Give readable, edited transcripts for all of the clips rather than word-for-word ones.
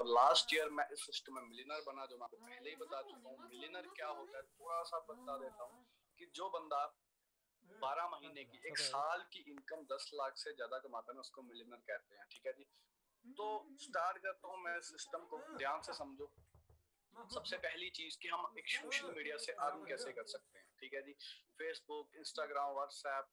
Last year मैं इस system में मिलियनर बना, जो मैं आपको पहले ही बता चुका हूँ। मिलियनर क्या होता है थोड़ा सा बता देता हूँ कि जो बंदा 12 महीने की, एक साल की इनकम 10 लाख से ज्यादा कमाता है ना, उसको मिलियनर कहते हैं। ठीक है जी। तो स्टार्ट करता हूँ मैं सिस्टम को, ध्यान से समझो। सबसे पहली चीज कि हम एक सोशल मीडिया से अर्न कैसे कर सकते हैं। ठीक है जी। Facebook, Instagram, WhatsApp,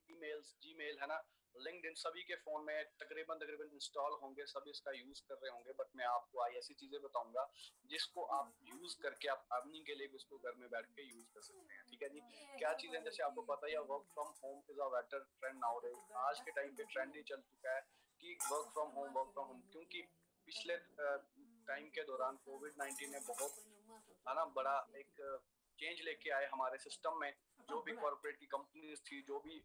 emails, Gmail है ना, लिंक्डइन, सभी के फोन में तकरीबन इंस्टॉल होंगे, सभी इसका यूज कर रहे होंगे। बट मैं आपको आई ऐसी चीजें बताऊंगा जिसको आप यूज करके आप अर्निंग के लिए भी उसको घर में बैठ के यूज कर सकते हैं। ठीक है जी। क्या चीजें, जैसे आपको पता ही है, work from home is a better trend now days. आज के टाइम पे ट्रेंड ही चल चुका है कि वर्क फ्रॉम होम, क्योंकि पिछले टाइम के दौरान कोविड-19 ने बहुत है ना बड़ा एक चेंज लेके आए हमारे सिस्टम में। जो भी कॉर्पोरेट की कंपनीज थी, जो भी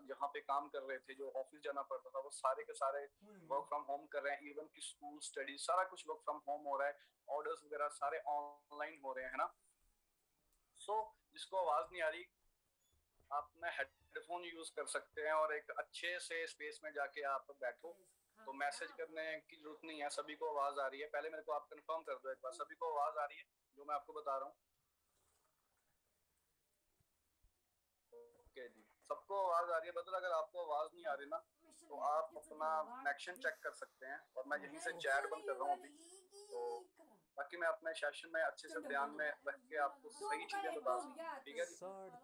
यहाँ पे काम कर रहे थे, जो ऑफिस जाना पड़ता था, वो सारे के सारे वर्क फ्रॉम होम कर रहे हैं। इवन की स्कूल स्टडी सारा कुछ वर्क फ्रॉम होम हो रहा है। ऑर्डर्स वगैरह सारे ऑनलाइन हो रहे हैं, है ना। सो जिसको आवाज नहीं आ रही, आप अपना हेडफोन यूज कर सकते हैं और एक अच्छे से स्पेस में जाके आप बैठो। तो मैसेज करने की जरूरत नहीं है, सभी को आवाज आ रही है। पहले मेरे को आप कंफर्म कर दो एक बार, सभी को आवाज आ रही है जो मैं आपको बता रहा हूँ? ओके जी, सबको आवाज आ रही है। मतलब अगर आपको आवाज नहीं आ रही ना, तो आप अपना कनेक्शन चेक कर सकते हैं। और मैं यहीं से चैट बंद कर रहा हूँ अभी, तो ताकि मैं अपने सेशन में अच्छे से ध्यान में रख के आपको सही चीजें बता सकूं। ठीक है जी।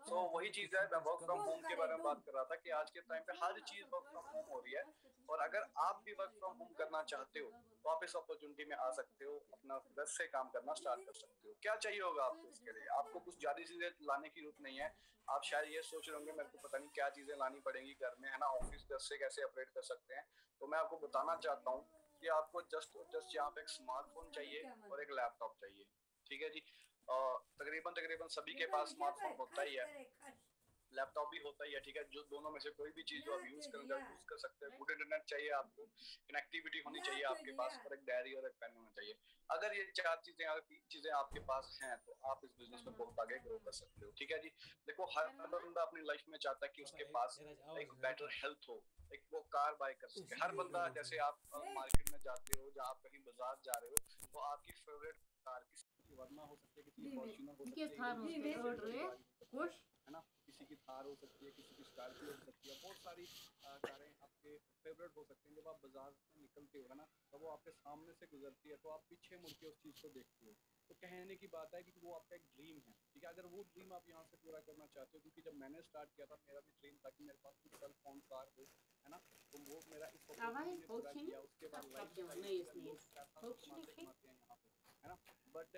तो वही चीज है, मैं वर्क फ्रॉम होम के बारे में बात कर रहा था कि आज के टाइम पे हर चीज वर्क फ्रॉम होम हो रही है। और अगर आप भी वर्क फ्रॉम होम करना चाहते हो तो आप इस अपॉर्चुनिटी में आ सकते हो, अपना घर से काम करना स्टार्ट कर सकते हो। क्या चाहिए होगा आपको इसके लिए? आपको कुछ ज्यादा चीजें लाने की जरूरत नहीं है। आप शायद ये सोच रहे होंगे मेरे को पता नहीं क्या चीजें लानी पड़ेंगी घर में, है ना, ऑफिस घर से कैसे ऑपरेट कर सकते हैं। तो मैं आपको बताना चाहता हूँ कि आपको जस्ट यहाँ पे एक स्मार्टफोन चाहिए और एक लैपटॉप चाहिए। ठीक है जी। तकरीबन सभी के पास स्मार्टफोन होता ही है, लैपटॉप भी होता ही है। ठीक है, जो दोनों में से कोई भी चीज जो आप यूज कर सकते हैं। गुड इंटरनेट चाहिए आपको, कनेक्टिविटी होनी चाहिए आपके पास, और एक डायरी और एक पेन होना चाहिए। अगर ये चार चीजें, अगर तीन चीजें आपके पास हैं, तो आप इस बिजनेस में बहुत आगे ग्रो कर सकते हो। ठीक है जी। देखो, हर बंदा अपनी लाइफ में चाहता है कि उसके पास एक बेटर हेल्थ हो, एक वो कार बाय कर सके। हर बंदा, जैसे आप मार्केट में जाते हो, जहाँ आप कहीं बाजार जा रहे हो, तो आपकी फेवरेट कार, किसी की वर्ना हो सकती है, किसी की फॉर्च्यूनर हो सकती है, है ना, किसी की थार हो सकती है, किसी की स्कॉर्पियो हो सकती है। बहुत सारी कारें आपके फेवरेट हो सकती हैं। जब आप बाजार में निकलते हो ना, तो वो आपके सामने से गुजरती है, तो आप पीछे मुड़ के उस चीज़ को देखते हो। तो कहने की बात है कि वो आपका एक ड्रीम है। ठीक है, अगर वो ड्रीम आप यहाँ से पूरा करना चाहते हो, क्योंकि जब मैंने स्टार्ट किया था, मेरा भी ड्रीम था कि मेरे पास कुछ सेल्फ ओन कार हो, है ना। तो वो मेरा इस अपॉर्चुनिटी ने पूरा किया। उसके बाद लाइफ लोग पैसा कमाते हैं यहाँ पे, है ना। बट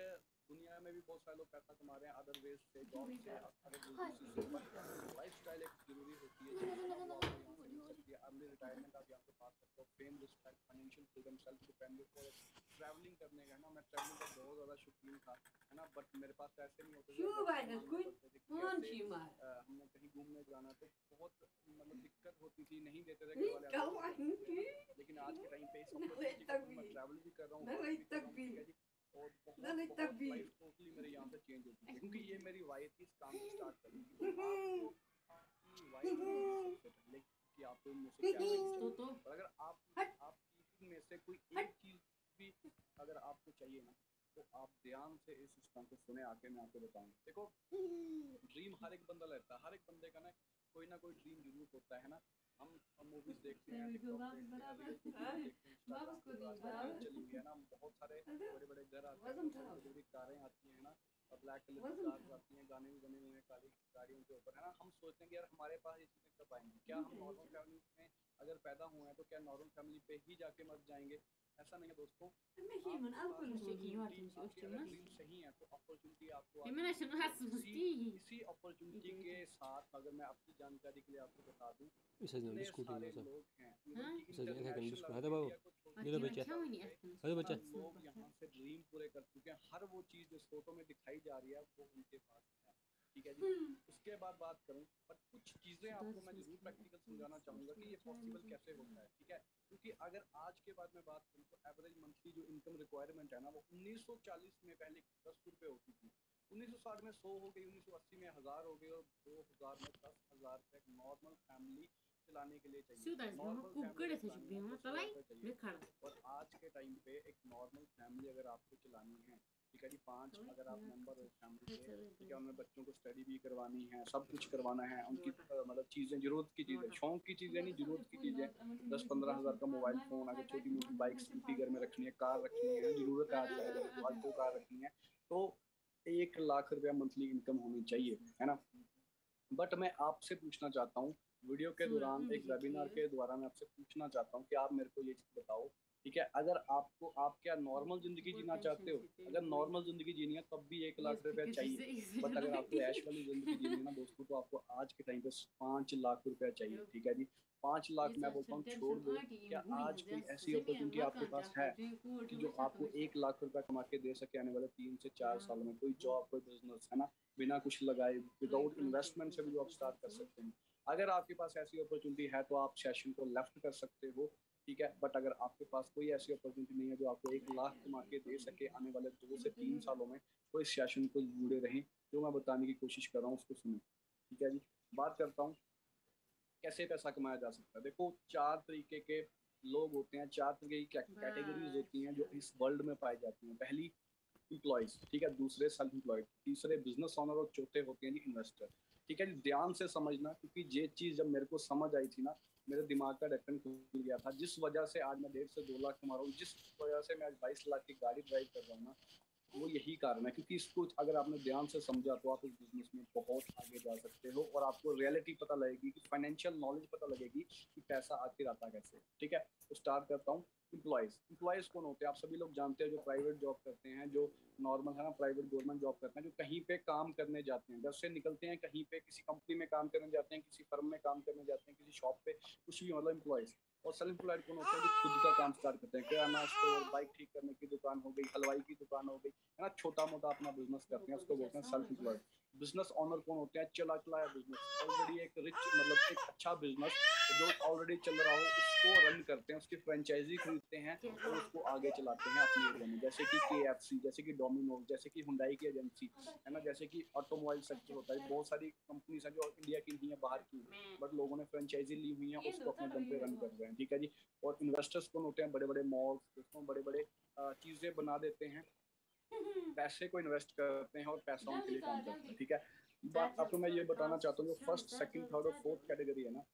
दुनिया में भी बहुत सारे लोग पैसा कमा रहे हैं अदर वेज से, जॉब से, अदर बिजनेस से। बट लाइफस्टाइल एक जरूरी होती है जिसके बाद वो आपको यहाँ से मिल सकती है। अर्ली रिटायरमेंट आप यहाँ पे पा सकते हो, fame, respect, financial freedom, self dependence और ट्रैवलिंग करने का, है ना। मैं ट्रैवलिंग का बहुत ज़्यादा शौकीन था, है ना। बट मेरे पास पैसे नहीं होते थे, हमने कहीं घूमने जाना तो बहुत मतलब दिक्कत होती थी, नहीं देते थे घर वाले। लेकिन आज के टाइम पे इस अपॉर्चुनिटी के थ्रू मैं ट्रैवल भी कर रहा हूँ, वर्क भी कर रहा हूँ। ठीक है जी। और बहुत लाइफ टोटली मेरे यहाँ से चेंज हो चुकी है, क्योंकि ये मेरी वाई थी इस काम को स्टार्ट करने की। तो आपको आपकी वाई सबसे पहले कि आपको इनमें से क्या चाहिए। और अगर आपकी इनमें से कोई एक चीज भी अगर आपको चाहिए ना, तो आप ध्यान से इस सिस्टम को सुने आके मैं आपको बताऊँ। देखो, ड्रीम हर एक बंदा लेता है, हर एक बंदे का ना कोई ड्रीम जरूर होता है ना। हम मूवीज देखते हैं, टिकटॉक देखते हैं, रील्स देखते हैं, इंस्टाग्राम पे आजकल चली हुई है ना। बहुत सारे बड़े बड़े घर आते हैं, बड़ी बड़ी कारें आती हैं ना, और ब्लैक कलर की कार्स आती हैं, गाने भी बने हुए हैं काली गाड़ियों के ऊपर, है ना। हम सोचते हैं कि यार हमारे पास ये चीज़ें कब आएंगी। क्या हम नॉर्मल फैमिली में अगर पैदा हुए हैं तो क्या नॉर्मल फैमिली पे ही जाके मर जाएंगे? ऐसा नहीं है दोस्तों। ड्रीम सही है तो अपॉर्चुनिटी आपको इसी अपॉर्चुनिटी के साथ, अगर मैं अपनी जानकारी के लिए आपको बता दूं, इतने सारे लोग हैं लोग यहाँ से ड्रीम पूरे कर चुके हैं। हर वो चीज़ जो फोटो में दिखाई जा रही है वो उनके पास है। ठीक है जी। उसके बाद बात करूँ, पर कुछ चीज़ें आपको मैं जरूर प्रैक्टिकल समझाना चाहूँगा कि ये पॉसिबल कैसे होता है। ठीक है, क्योंकि अगर आज के बाद में बात करूँ तो एवरेज मंथली जो इनकम रिक्वायरमेंट है ना, वो 1940 में पहले 10 रुपये होती थी, 1960 में 100 हो गई, 1980 में 1000 हो गई, और 2000 में 10,000 का एक नॉर्मल फैमिली चलाने के लिए चाहिए, नॉर्मल फैमिली चलानी है तो 100 रुपये चाहिए। और आज के टाइम पे एक नॉर्मल फैमिली अगर आपको चलानी है, ठीक है जी, 5 अगर आप मेंबर हो फैमिली के, ठीक है, उनमें बच्चों को स्टडी भी करवानी है, सब कुछ करवाना है, उनकी मतलब चीज़ें, ज़रूरत की चीज़ें, शौक की चीज़ें नहीं, ज़रूरत की चीज़ें, 10-15 हज़ार का मोबाइल फ़ोन, अगर छोटी मोटी बाइक स्कूटी घर में रखनी है, कार रखनी है, ज़रूरत है आज के टाइम में, आज 2 कार रखनी है, तो 1 लाख रुपया मंथली इनकम होनी चाहिए, है ना। बट मैं आपसे पूछना चाहता हूँ, वीडियो के दौरान, एक वेबिनार के द्वारा मैं आपसे पूछना चाहता हूँ कि आप मेरे को ये चीज़ बताओ, ठीक है, अगर आपको, आप क्या नॉर्मल ज़िंदगी जीना चाहते हो? अगर नॉर्मल ज़िंदगी जीनी है तब भी 1 लाख रुपया चाहिए, बट अगर आपको ऐश वाली ज़िंदगी जीनी है ना दोस्तों, तो आपको आज के टाइम पे 5 लाख रुपया चाहिए, ठीक है जी। 5 लाख मैं बोलता हूँ छोड़ दो, क्या आज कोई ऐसी अपॉर्चुनिटी आपके पास है कि जो आपको 1 लाख रुपया कमा के दे सके आने वाले 3 से 4 साल में? कोई जॉब, कोई बिजनेस, है ना, बिना कुछ लगाए, विदाउट इन्वेस्टमेंट से भी आप स्टार्ट कर सकते हैं। अगर आपके पास ऐसी अपॉर्चुनिटी है तो आप सेशन को लेफ्ट कर सकते हो, ठीक है। बट अगर आपके पास कोई ऐसी अपॉर्चुनिटी नहीं है जो आपको 1 लाख कमा के दे सके आने वाले 2 से 3 सालों में, तो इस सेशन को जुड़े रहें, जो मैं बताने की कोशिश कर रहा हूँ उसको सुनो, ठीक है जी। बात करता हूँ कैसे पैसा कमाया जा सकता है। देखो, 4 तरीके के लोग होते हैं, 4 तरीके की कैटेगरीज होती हैं जो इस वर्ल्ड में पाई जाती हैं। पहली इम्प्लॉयज, ठीक है, दूसरे सेल्फ इम्प्लॉयड, तीसरे बिजनेस ओनर और चौथे होते हैं जी इन्वेस्टर, ठीक है जी। ध्यान से समझना, क्योंकि ये चीज़ जब मेरे को समझ आई थी ना, मेरे दिमाग का ढक्कन खुल गया था। जिस वजह से आज मैं 1.5 से 2 लाख कमा रहा हूँ, जिस वजह से मैं आज 22 लाख की गाड़ी ड्राइव कर रहा हूँ ना, वो यही कारण है, क्योंकि इसको अगर आपने ध्यान से समझा तो आप इस बिजनेस में बहुत आगे जा सकते हो, और आपको रियलिटी पता लगेगी, कि फाइनेंशियल नॉलेज पता लगेगी कि पैसा आखिर आता कैसे, ठीक है। तो स्टार्ट करता हूँ। इम्प्लॉयज कौन होते हैं? आप सभी लोग जानते हैं, जो प्राइवेट जॉब करते हैं, जो नॉर्मल है ना, प्राइवेट गवर्नमेंट जॉब करते हैं, जो कहीं पे काम करने जाते हैं, घर से निकलते हैं, कहीं पे किसी कंपनी में काम करने जाते हैं, किसी फर्म में काम करने जाते हैं, किसी शॉप पे, कुछ भी, मतलब इम्प्लॉयज। और सेल्फ एम्प्लॉयड कौन होते हैं? जो खुद का काम स्टार्ट करते हैं, किराना स्टोर, बाइक ठीक करने की दुकान हो गई, हलवाई की दुकान हो गई, है ना, छोटा मोटा अपना बिजनेस करते हैं, उसको बोलते हैं सेल्फ एम्प्लॉयड। बिजनेस ओनर कौन होते हैं? चला चलाया बिजनेस, ऑलरेडी एक रिच, मतलब एक अच्छा बिजनेस जो ऑलरेडी चल रहा हो, उसको रन करते हैं, उसकी फ्रेंचाइजी खरीदते हैं और उसको आगे चलाते हैं अपने एरिया में, जैसे कि KFC, जैसे कि डोमिनोज, जैसे कि हुंडई की एजेंसी, है ना, जैसे कि ऑटोमोबाइल सेक्टर होता है। बहुत सारी कंपनीज हैं जो इंडिया की नहीं है, बाहर की, बट लोगों ने फ्रेंचाइजी ली हुई है, उसको अपने दम पे रन कर रहे हैं, ठीक है जी। और इन्वेस्टर्स कौन होते हैं? बड़े बड़े मॉल्स, उसमें बड़े बड़े चीज़ें बना देते हैं, पैसे को इन्वेस्ट करते हैं और पैसा उनके लिए काम करता है, ठीक है। बात आपको मैं ये बताना चाहता हूँ, जो फर्स्ट, सेकंड, थर्ड और फोर्थ कैटेगरी है ना,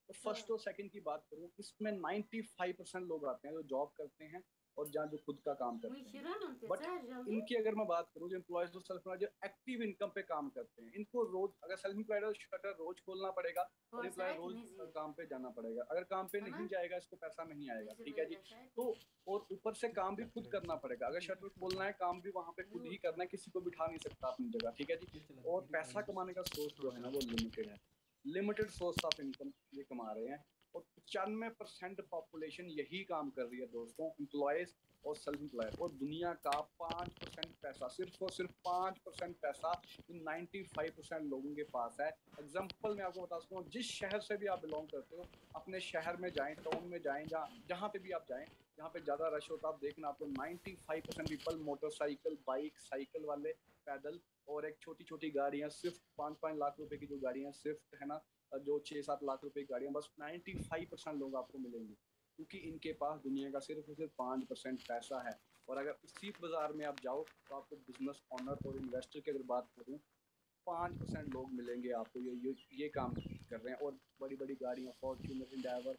तो फर्स्ट और सेकंड की बात करूँ, इसमें 95% लोग आते हैं जो जॉब करते हैं और जहाँ जो खुद का काम करते हैं। बट इनकी अगर मैं बात करूँ, जो एम्प्लॉयज और सेल्फ एम्प्लॉयड, जो एक्टिव इनकम पे काम करते हैं, इनको रोज, अगर सेल्फ एम्प्लॉयड है, शटर रोज खोलना पड़ेगा, और एम्प्लॉयर रोज काम पे जाना पड़ेगा। अगर काम पे नहीं जाएगा, इसको पैसा नहीं आएगा, ठीक है जी। तो और ऊपर से काम भी खुद करना पड़ेगा। अगर शटर खोलना है, काम भी वहां पे खुद ही करना है, किसी को बिठा नहीं सकता अपनी जगह, ठीक है जी। और पैसा कमाने का सोर्स जो है ना, वो लिमिटेड है, लिमिटेड सोर्स ऑफ इनकम ये कमा रहे हैं। और 95% पॉपुलेशन यही काम कर रही है दोस्तों, एम्प्लॉयज और सेल्फ एम्प्लॉयड। और दुनिया का 5% पैसा, सिर्फ और सिर्फ 5% पैसा इन 95% लोगों के पास है। एग्जाम्पल मैं आपको बता सकता हूँ, जिस शहर से भी आप बिलोंग करते हो, अपने शहर में जाएं, टाउन में जाएं, जहाँ पे भी आप जाएं, जहाँ पे ज़्यादा रश होता है, आप देखना, आपको 95% पीपल, मोटरसाइकिल, बाइक, साइकिल वाले, पैदल, और एक छोटी छोटी गाड़ियाँ, स्विफ्ट, 5-5 लाख रुपए की जो गाड़ियाँ स्विफ्ट है ना, जो 6-7 लाख रुपए की गाड़ियाँ, बस 95% लोग आपको मिलेंगे, क्योंकि इनके पास दुनिया का सिर्फ और सिर्फ 5% पैसा है। और अगर उसी बाजार में आप जाओ, तो आपको बिजनेस ओनर और इन्वेस्टर की अगर बात करूँ, 5% लोग मिलेंगे आपको ये काम कर रहे हैं। और बड़ी बड़ी गाड़ियाँ, फॉर्च्यूनर, इंडाइवर,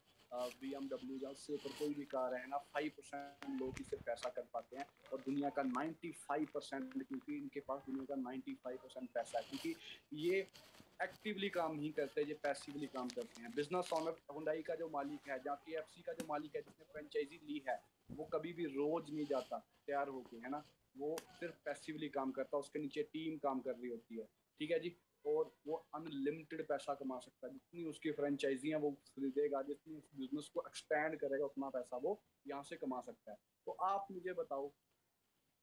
BMW, या उससे ऊपर कोई भी कार है ना, 5% लोग ही सिर्फ पैसा कर पाते हैं। और दुनिया का 95%, क्योंकि इनके पास दुनिया का 95% पैसा है, क्योंकि ये एक्टिवली काम नहीं करते, ये पैसिवली काम करते हैं। बिजनेस ओनर, हुंडई का जो मालिक है, जहाँ KFC का जो मालिक है, जिसने फ्रेंचाइजी ली है, वो कभी भी रोज नहीं जाता तैयार होके, है ना, वो सिर्फ पैसिवली काम करता है, उसके नीचे टीम काम कर रही होती है, ठीक है जी। और वो अनलिमिटेड पैसा कमा सकता है, जितनी उसकी फ्रेंचाइजियाँ वो खरीदेगा, जितनी उस बिजनेस को एक्सपैंड करेगा, उतना पैसा वो यहाँ से कमा सकता है। तो आप मुझे बताओ,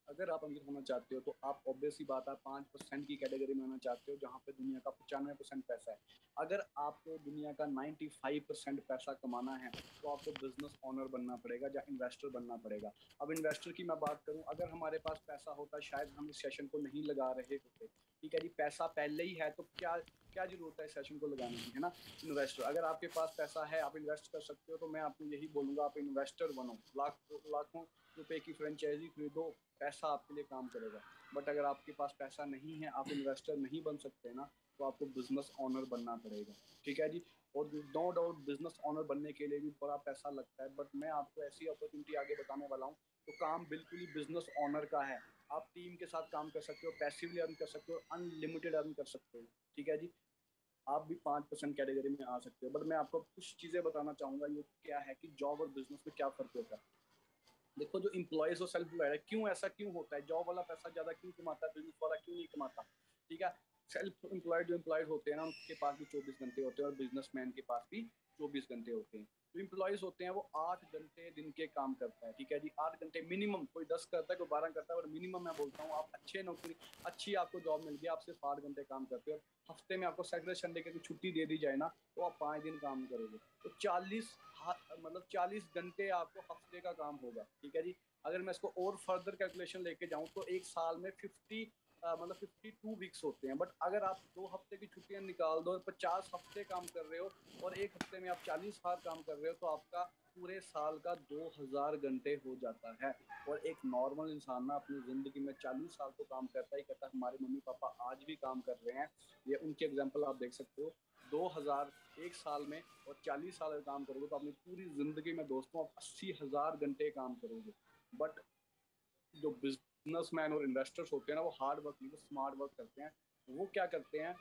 अगर आप अमीर होना चाहते हो, तो आप ऑब्वियसली बात है 5% की कैटेगरी में होना चाहते हो, जहाँ पे दुनिया का 95% पैसा है। अगर आपको दुनिया का 95% पैसा कमाना है, तो आपको बिजनेस ओनर बनना पड़ेगा या इन्वेस्टर बनना पड़ेगा। अब इन्वेस्टर की मैं बात करूँ, अगर हमारे पास पैसा होता, शायद हम इस सेशन को नहीं लगा रहे होते, ठीक है जी। पैसा पहले ही है, तो क्या क्या जरूरत है सेशन को लगाने की, है ना। इन्वेस्टर, अगर आपके पास पैसा है, आप इन्वेस्ट कर सकते हो, तो मैं आपको यही बोलूँगा आप इन्वेस्टर बनो, लाखों रुपए की फ्रेंचाइजी खरीदो, पैसा आपके लिए काम करेगा। बट अगर आपके पास पैसा नहीं है, आप इन्वेस्टर नहीं बन सकते ना, तो आपको बिजनेस ऑनर बनना पड़ेगा, ठीक है जी। और नो डाउट बिजनेस ऑनर बनने के लिए भी बड़ा पैसा लगता है, बट मैं आपको ऐसी अपॉर्चुनिटी आगे बताने वाला हूँ, तो काम बिल्कुल ही बिजनेस ऑनर का है। आप टीम के साथ काम कर सकते हो, पैसिवली अर्न कर सकते हो, अनलिमिटेड अर्न कर सकते हो, ठीक है जी। आप भी 5% कैटेगरी में आ सकते हो। बट मैं आपको कुछ चीज़ें बताना चाहूँगा, ये क्या है कि जॉब और बिजनेस में क्या फ़र्क होता है। देखो, जो इम्प्लॉयज़ और सेल्फ एम्प्लॉयड है, क्यों ऐसा क्यों होता है, जॉब वाला पैसा ज़्यादा क्यों कमाता है, बिजनेस वाला क्यों नहीं कमाता, ठीक है। सेल्फ एम्प्लॉयड जो एम्प्लॉयड होते हैं ना, उनके पास भी 24 घंटे होते हैं और बिजनेसमैन के पास भी 24 घंटे होते हैं। जो एम्प्लॉयज़ होते हैं वो 8 घंटे दिन के काम करता है, ठीक है जी। 8 घंटे मिनिमम, कोई 10 करता है, कोई 12 करता है, और मिनिमम मैं बोलता हूँ आप अच्छे नौकरी, अच्छी आपको जॉब मिल गई, आप सिर्फ 8 घंटे काम करते हो। हफ्ते में आपको सैटरडे संडे की छुट्टी दे दी जाए ना, तो आप 5 दिन काम करोगे, तो 40 घंटे आपको हफ्ते का काम होगा, ठीक है जी। अगर मैं इसको और फर्दर कैलकुलेशन लेके जाऊं, तो एक साल में 52 वीक्स होते हैं। बट अगर आप 2 हफ्ते की छुट्टियां निकाल दो और 50 हफ्ते काम कर रहे हो, और एक हफ्ते में आप 40 बार काम कर रहे हो, तो आपका पूरे साल का 2000 घंटे हो जाता है। और एक नॉर्मल इंसान ना अपनी ज़िंदगी में 40 साल तो काम करता ही करता है। हमारे मम्मी पापा आज भी काम कर रहे हैं, ये उनके एग्जाम्पल आप देख सकते हो। 2000 एक साल में और 40 साल काम करोगे, तो अपनी पूरी ज़िंदगी में दोस्तों आप 80,000 घंटे काम करोगे। बट जो बिजनेसमैन और इन्वेस्टर्स होते हैं ना, वो हार्ड वर्क नहीं, वो स्मार्ट वर्क करते हैं। वो क्या करते हैं,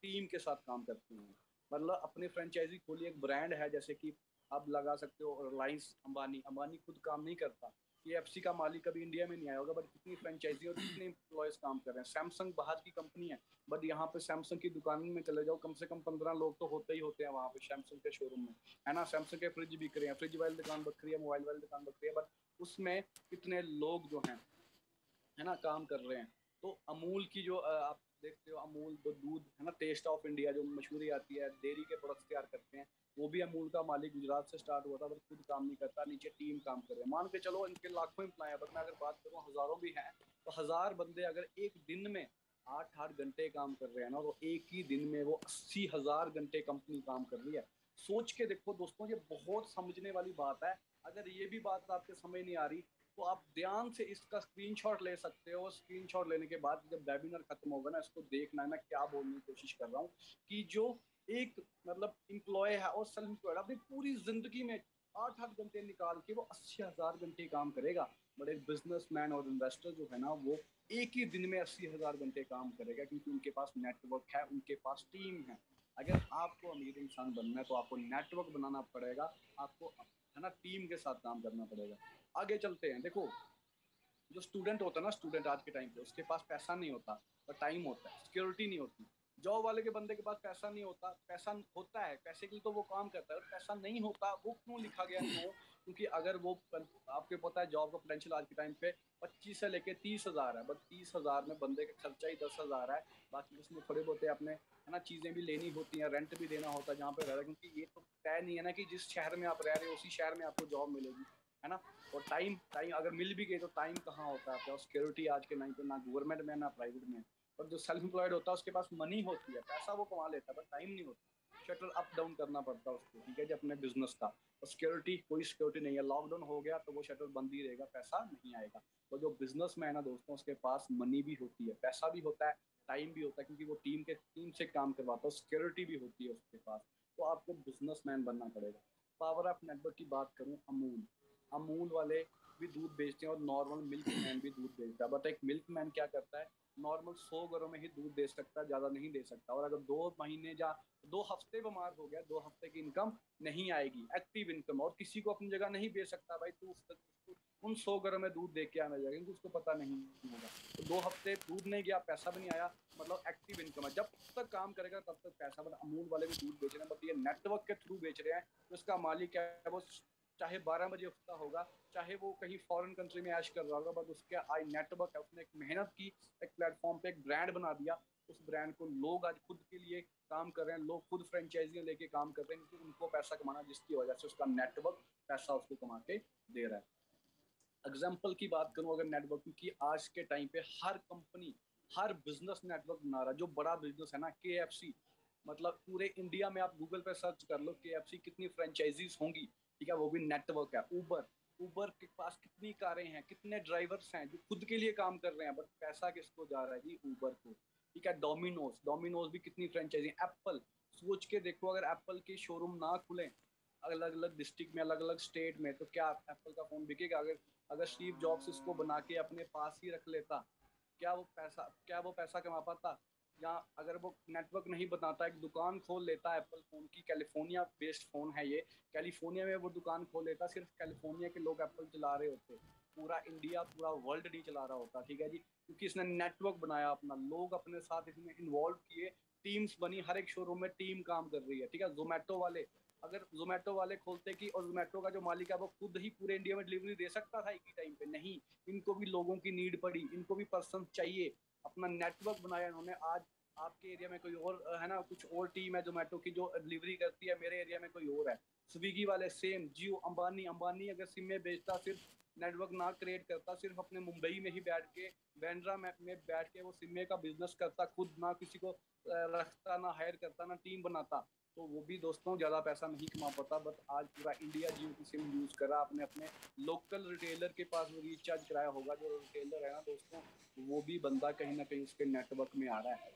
टीम के साथ काम करते हैं। मतलब अपनी फ्रेंचाइजी खोली, एक ब्रांड है, जैसे कि आप लगा सकते हो रिलायंस, अंबानी। अंबानी खुद काम नहीं करता, KFC का मालिक कभी इंडिया में नहीं आया होगा, बट कितनी फ्रेंचाइजी और कितने एम्प्लॉयज काम कर रहे हैं। सैमसंग बाहर की कंपनी है, बट यहाँ पे सैमसंग की दुकान में चले जाओ, कम से कम 15 लोग तो होते ही होते हैं वहाँ पे सैमसंग के शोरूम में, है ना। सैमसंग के फ्रिज बिक रहे हैं, फ्रिज वाली दुकान बक रही है, मोबाइल वाली दुकान बक रही है, बट उसमें कितने लोग जो हैं, है ना, काम कर रहे हैं। तो अमूल की जो आप देखते हो, अमूल जो दूध है ना, टेस्ट ऑफ इंडिया जो मशहूरी आती है, डेयरी के प्रोडक्ट्स तैयार करते हैं, वो भी अमूल का मालिक गुजरात से स्टार्ट हुआ था, बट खुद काम नहीं करता, नीचे टीम काम कर रहे हैं। मान के चलो इनके लाखों एम्प्लॉय है, बट मैं अगर बात करूँ हज़ारों भी हैं, तो 1000 बंदे अगर एक दिन में 8-8 घंटे काम कर रहे हैं ना, तो एक ही दिन में वो 80,000 घंटे कंपनी काम कर रही है। सोच के देखो दोस्तों, ये बहुत समझने वाली बात है। अगर ये भी बात आपके समझ नहीं आ रही, तो आप ध्यान से इसका स्क्रीनशॉट ले सकते हो। स्क्रीनशॉट लेने के बाद जब वेबिनार खत्म होगा ना, इसको देखना है, मैं क्या बोलने की कोशिश कर रहा हूँ, कि जो एक मतलब एम्प्लॉय है और सेल्फ एम्प्लॉयड अपनी पूरी जिंदगी में 8-8 घंटे निकाल के वो 80,000 घंटे काम करेगा। बट एक बिजनेसमैन और इन्वेस्टर जो है ना, वो एक ही दिन में 80,000 घंटे काम करेगा, क्योंकि उनके पास नेटवर्क है, उनके पास टीम है। अगर आपको अमीर इंसान बनना है, तो आपको नेटवर्क बनाना पड़ेगा, आपको, है ना, टीम के साथ काम करना पड़ेगा। आगे चलते हैं। देखो, जो स्टूडेंट होता है ना, स्टूडेंट आज के टाइम पे उसके पास पैसा नहीं होता, पर टाइम होता है, सिक्योरिटी नहीं होती। जॉब वाले के बंदे के पास पैसा नहीं होता, पैसा होता है, पैसे के लिए तो वो काम करता है, और पैसा नहीं होता, वो क्यों लिखा गया नो, क्योंकि अगर वो आपको पता है जॉब का पोटेंशियल आज के टाइम पे 25 से लेके 30,000 है, बट 30,000 में बंदे का खर्चा ही 10,000 है। बाकी उसमें थोड़े बहुत अपने, है ना, चीज़ें भी लेनी होती हैं, रेंट भी देना होता है जहाँ पे रह रहा है, क्योंकि ये तो तय नहीं है ना कि जिस शहर में आप रह रहे हो उसी शहर में आपको जॉब मिलेगी, है ना। और टाइम टाइम अगर मिल भी गई, तो टाइम कहाँ होता है आपका। सिक्योरिटी आज के टाइम पे ना गवर्नमेंट में ना प्राइवेट में। और जो सेल्फ एम्प्लॉयड होता है उसके पास मनी होती है, पैसा वो कमा लेता है, बट टाइम नहीं होता। शटर अप डाउन करना पड़ता है उसको, ठीक है जी, अपने बिजनेस का। और सिक्योरिटी, कोई सिक्योरिटी नहीं है, लॉकडाउन हो गया तो वो शटर बंद ही रहेगा, पैसा नहीं आएगा। तो जो बिजनेस मैन है ना दोस्तों, उसके पास मनी भी होती है, पैसा भी होता है, टाइम भी होता है, क्योंकि वो टीम से काम करवाता है, सिक्योरिटी भी होती है उसके पास। तो आपको बिजनेसमैन बनना पड़ेगा। पावर ऑफ नेटवर्क की बात करूँ, अमूल, अमूल वाले भी दूध बेचते हैं, और नॉर्मल मिल्क मैन भी दूध बेचता है। बट एक मिल्क मैन क्या करता है, नॉर्मल 100 घरों में ही दूध दे सकता है, ज़्यादा नहीं दे सकता। और अगर 2 महीने या 2 हफ्ते बीमार हो गया, 2 हफ्ते की इनकम नहीं आएगी, एक्टिव इनकम, और किसी को अपनी जगह नहीं बेच सकता भाई, तू उन 100 घरों में दूध दे के आना जाएगा, क्योंकि उसको पता नहीं होगा। तो 2 हफ्ते दूध नहीं गया, पैसा भी नहीं आया, मतलब एक्टिव इनकम है, जब तक काम करेगा तब तक पैसा। बट अमूल वाले भी दूध बेच रहे हैं, बट ये नेटवर्क के थ्रू बेच रहे हैं। तो इसका मालिक है वो, चाहे 12 बजे उठता होगा, चाहे वो कहीं फॉरेन कंट्री में ऐश कर रहा होगा, बट उसके आई नेटवर्क है, उसने एक मेहनत की, एक प्लेटफॉर्म पे एक ब्रांड बना दिया। उस ब्रांड को लोग आज खुद के लिए काम कर रहे हैं, लोग खुद फ्रेंचाइजियां लेके काम कर रहे हैं, क्योंकि उनको पैसा कमाना, जिसकी वजह से उसका नेटवर्क पैसा उसको कमा के दे रहा है। एग्जाम्पल की बात करूं अगर नेटवर्किंग की, आज के टाइम पे हर कंपनी हर बिजनेस नेटवर्क बना रहा है। जो बड़ा बिजनेस है ना, KFC, मतलब पूरे इंडिया में आप गूगल पे सर्च कर लो KFC कितनी फ्रेंचाइजीज होंगी, ठीक है, वो भी नेटवर्क है। उबर, उबर के पास कितनी कारें हैं, कितने ड्राइवर्स हैं जो खुद के लिए काम कर रहे हैं, बट पैसा किसको जा रहा है जी, उबर को, ठीक है। डोमिनोज, डोमिनोज भी कितनी फ्रेंचाइजी। एप्पल, सोच के देखो अगर एप्पल के शोरूम ना खुले अलग अलग डिस्ट्रिक्ट में, अलग अलग स्टेट में, तो क्या एप्पल का फोन बिकेगा? अगर अगर स्टीव जॉब्स इसको बना के अपने पास ही रख लेता, क्या वो पैसा कमा पाता? या अगर वो नेटवर्क नहीं बनाता, एक दुकान खोल लेता एप्पल फोन की, कैलिफोर्निया बेस्ड फोन है ये, कैलिफोर्निया में वो दुकान खोल लेता, सिर्फ कैलिफोर्निया के लोग एप्पल चला रहे होते, पूरा इंडिया पूरा वर्ल्ड नहीं चला रहा होता, ठीक है जी। क्योंकि इसने नेटवर्क बनाया अपना, लोग अपने साथ इसमें इन्वॉल्व किए, टीम्स बनी, हर एक शोरूम में टीम काम कर रही है, ठीक है। जोमेटो वाले, अगर जोमेटो वाले खोलते कि, और जोमेटो का जो मालिक है वो खुद ही पूरे इंडिया में डिलीवरी दे सकता था एक ही टाइम पे, नहीं, इनको भी लोगों की नीड पड़ी, इनको भी पर्सन चाहिए, अपना नेटवर्क बनाया इन्होंने। आज आपके एरिया में कोई और है ना, कुछ और टीम है जोमेटो की जो डिलीवरी करती है, मेरे एरिया में कोई और है। स्विगी वाले सेम, जियो, अंबानी, अंबानी अगर सिम में बेचता, सिर्फ नेटवर्क ना क्रिएट करता, सिर्फ अपने मुंबई में ही बैठ के, बैंड्रा में बैठ के वो सिम का बिजनेस करता खुद, ना किसी को रखता, ना हायर करता, ना टीम बनाता, तो वो भी दोस्तों ज़्यादा पैसा नहीं कमा पाता। बट आज पूरा इंडिया जियो की सिम यूज़ करा, अपने अपने लोकल रिटेलर के पास वो रिचार्ज कराया होगा, जो रिटेलर है ना दोस्तों, वो भी बंदा कहीं ना कहीं उसके नेटवर्क में आ रहा है।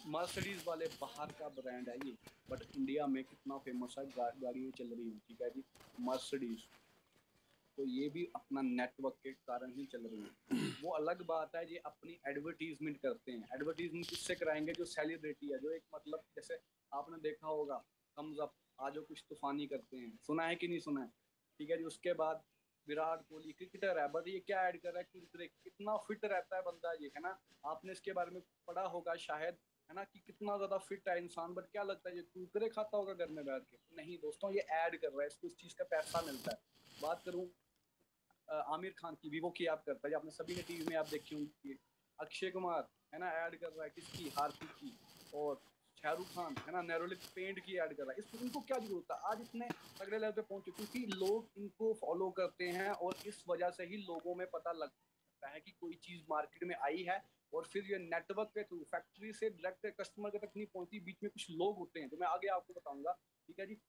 मर्सिडीज वाले बाहर का ब्रांड है ये, बट इंडिया में कितना फेमस है, गाड़ियाँ चल रही है, ठीक है जी, मर्सिडीज, तो ये भी अपना नेटवर्क के कारण ही चल रही है। वो अलग बात है, ये अपनी एडवर्टीजमेंट करते हैं। एडवर्टीजमेंट किससे कराएंगे? जो सेलिब्रिटी है, जो एक मतलब जैसे आपने देखा होगा थम्स अप, आज कुछ तूफानी करते हैं, सुना है कि नहीं सुना है, ठीक है जी। उसके बाद विराट कोहली क्रिकेटर है, बट ये क्या ऐड कर रहा है, कुरकुरे, कितना फिट रहता है बंदा ये, है ना, आपने इसके बारे में पढ़ा होगा शायद, है ना, कि कितना ज्यादा फिट है इंसान, बट क्या लगता है ये कुरकुरे खाता होगा घर में बैठ के? नहीं दोस्तों, ये ऐड कर रहा है, इसको इस चीज का पैसा मिलता है। बात करूं आमिर खान की, वीवो की ऐप करता है, आपने सभी ने टीवी में आप देखी होंगी। अक्षय कुमार है ना, ऐड कर रहा है किसकी, हार्पिक की। और शाहरुख खान है ना, नैरोलिक पेंट की ऐड कर रहा है। इसको, इनको क्या जरूरत है? आज इतने तगड़े लेवल पे पहुंचे क्योंकि लोग इनको फॉलो करते हैं, और इस वजह से ही लोगों में पता लगता है कि कोई चीज मार्केट में आई है, और फिर ये नेटवर्क के थ्रू फैक्ट्री से डायरेक्ट कस्टमर तक नहीं पहुंचती, बीच में कुछ लोग होते हैं, तो मैं आगे आपको बताऊंगा, ठीक है जी।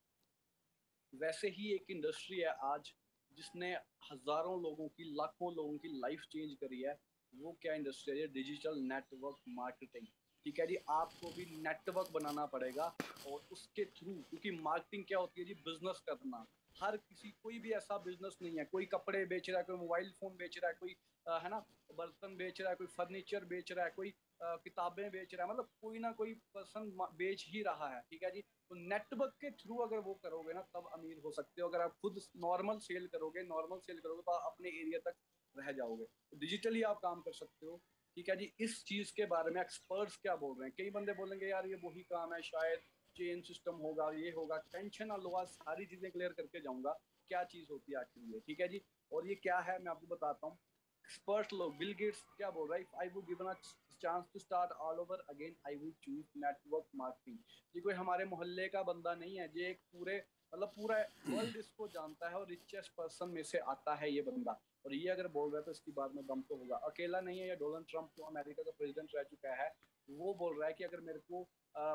वैसे ही एक इंडस्ट्री है आज जिसने हजारों लोगों की, लाखों लोगों की लाइफ चेंज करी है, वो क्या इंडस्ट्री है? डिजिटल नेटवर्क मार्केटिंग, ठीक है जी। आपको भी नेटवर्क बनाना पड़ेगा, और उसके थ्रू, क्योंकि मार्केटिंग क्या होती है जी, बिजनेस करना। हर किसी, कोई भी ऐसा बिजनेस नहीं है, कोई कपड़े बेच रहा है, कोई मोबाइल फोन बेच रहा है, कोई है ना बर्तन बेच रहा है, कोई फर्नीचर बेच रहा है, कोई किताबें बेच रहा है, मतलब कोई ना कोई पर्सन बेच ही रहा है, ठीक है जी। तो नेटवर्क के थ्रू अगर वो करोगे ना, तब अमीर हो सकते हो। अगर आप खुद नॉर्मल सेल करोगे, तो आप अपने एरिया तक रह जाओगे। तो डिजिटली आप काम कर सकते हो, ठीक है जी। इस चीज के बारे में एक्सपर्ट्स क्या बोल रहे हैं? कई बंदे बोलेंगे यार ये वही काम है, शायद चेन सिस्टम होगा, ये होगा। टेंशन ना लो, आज सारी चीजें क्लियर करके जाऊंगा, क्या चीज होती है आखिर ये, ठीक है जी। और ये क्या है मैं आपको बताता हूँ। एक्सपर्ट लोग, बिल गेट्स क्या बोल रहा है, if I would given a chance to start all over again I would choose network marketing. ये कोई हमारे मोहल्ले का बंदा नहीं है, ये एक पूरे मतलब पूरा वर्ल्ड इसको जानता है, और रिचेस्ट पर्सन में से आता है ये बंदा। और ये अगर बोल रहा है तो इसकी बात में दम तो होगा। अकेला नहीं है ये, डोनाल्ड ट्रंप जो अमेरिका का प्रेसिडेंट रह चुका है, वो बोल रहा है कि अगर मेरे को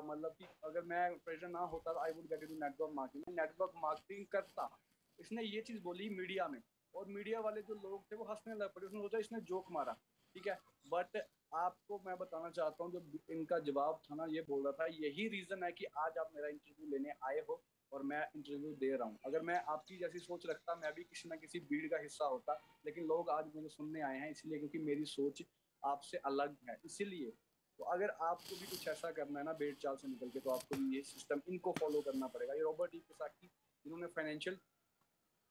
मतलब कि अगर मैं प्रेसिडेंट ना होता तो I would get into network marketing, network marketing करता। इसने ये चीज बोली मीडिया में, और मीडिया वाले जो लोग थे वो हंसने लग पड़े, उसने सोचा इसने जोक मारा, ठीक है। बट आपको मैं बताना चाहता हूँ, जो इनका जवाब था ना, ये बोल रहा था, यही रीजन है कि आज आप मेरा इंटरव्यू लेने आए हो, और मैं इंटरव्यू दे रहा हूँ। अगर मैं आपकी जैसी सोच रखता, मैं भी किसी ना किसी भीड़ का हिस्सा होता, लेकिन लोग आज मुझे सुनने आए हैं इसलिए क्योंकि मेरी सोच आपसे अलग है, इसीलिए। तो अगर आपको भी कुछ ऐसा करना है ना भेड़ चाल से निकल के, तो आपको भी ये सिस्टम इनको फॉलो करना पड़ेगा। ये रॉबर्ट कियोसाकी, जिन्होंने फाइनेंशियल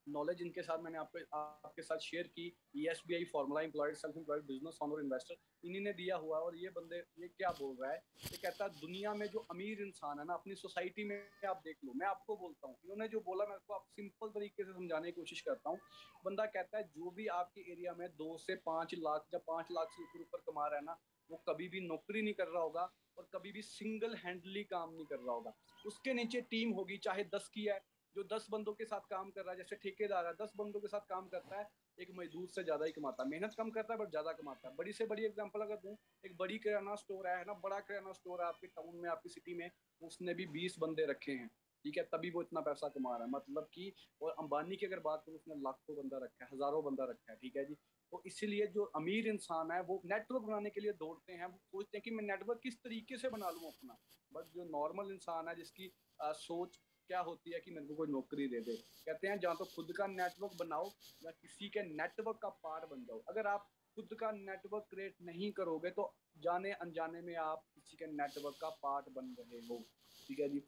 नॉलेज इनके साथ मैंने आपके साथ शेयर की, ESBI formula, employed, self employed, business owner, investor, इन्हीं ने दिया हुआ है। और ये बंदे ये क्या बोल रहा है, ये कहता है दुनिया में जो अमीर इंसान है ना, अपनी सोसाइटी में आप देख लो, मैं आपको बोलता हूँ, इन्होंने जो बोला मैं आपको सिंपल तरीके से समझाने की कोशिश करता हूँ। बंदा कहता है जो भी आपके एरिया में 2 से 5 लाख या 5 लाख से ऊपर कमा रहा है ना, वो कभी भी नौकरी नहीं कर रहा होगा, और कभी भी सिंगल हैंडली काम नहीं कर रहा होगा। उसके नीचे टीम होगी, चाहे 10 की है, जो 10 बंदों के साथ काम कर रहा है, जैसे ठेकेदार है 10 बंदों के साथ काम करता है, एक मजदूर से ज़्यादा ही कमाता है, मेहनत कम करता है बट ज़्यादा कमाता है। बड़ी से बड़ी एग्जांपल अगर दूं, एक बड़ी किराना स्टोर है ना, बड़ा किराना स्टोर है आपके टाउन में, आपकी सिटी में, उसने भी 20 बंदे रखे हैं, ठीक है, तभी वो इतना पैसा कमा रहा है, मतलब कि। और अंबानी की अगर बात करूँ, उसने लाखों बंदा रखा है, हजारों बंदा रखा है, ठीक है जी। तो इसीलिए जो अमीर इंसान है वो नेटवर्क बनाने के लिए दौड़ते हैं, वो सोचते हैं कि मैं नेटवर्क किस तरीके से बना लूँ अपना। बट जो नॉर्मल इंसान है, जिसकी सोच क्या होती है कि मेरे को कोई नौकरी दे दे, कहते हैं जहाँ तो खुद का नेटवर्क बनाओ या किसी के नेटवर्क का पार्ट बन जाओ। अगर आप खुद का नेटवर्क क्रिएट नहीं करोगे तो जाने अनजाने में आप किसी के नेटवर्क का पार्ट बन रहे हो, ठीक है जी।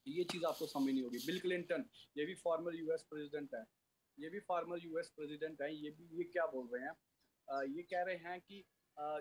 ये चीज आपको समझ नहीं होगी। बिल क्लिंटन, ये भी फॉर्मर यूएस प्रेसिडेंट है, ये भी फॉर्मर यूएस प्रेसिडेंट है, ये भी ये क्या बोल रहे हैं, ये कह रहे हैं कि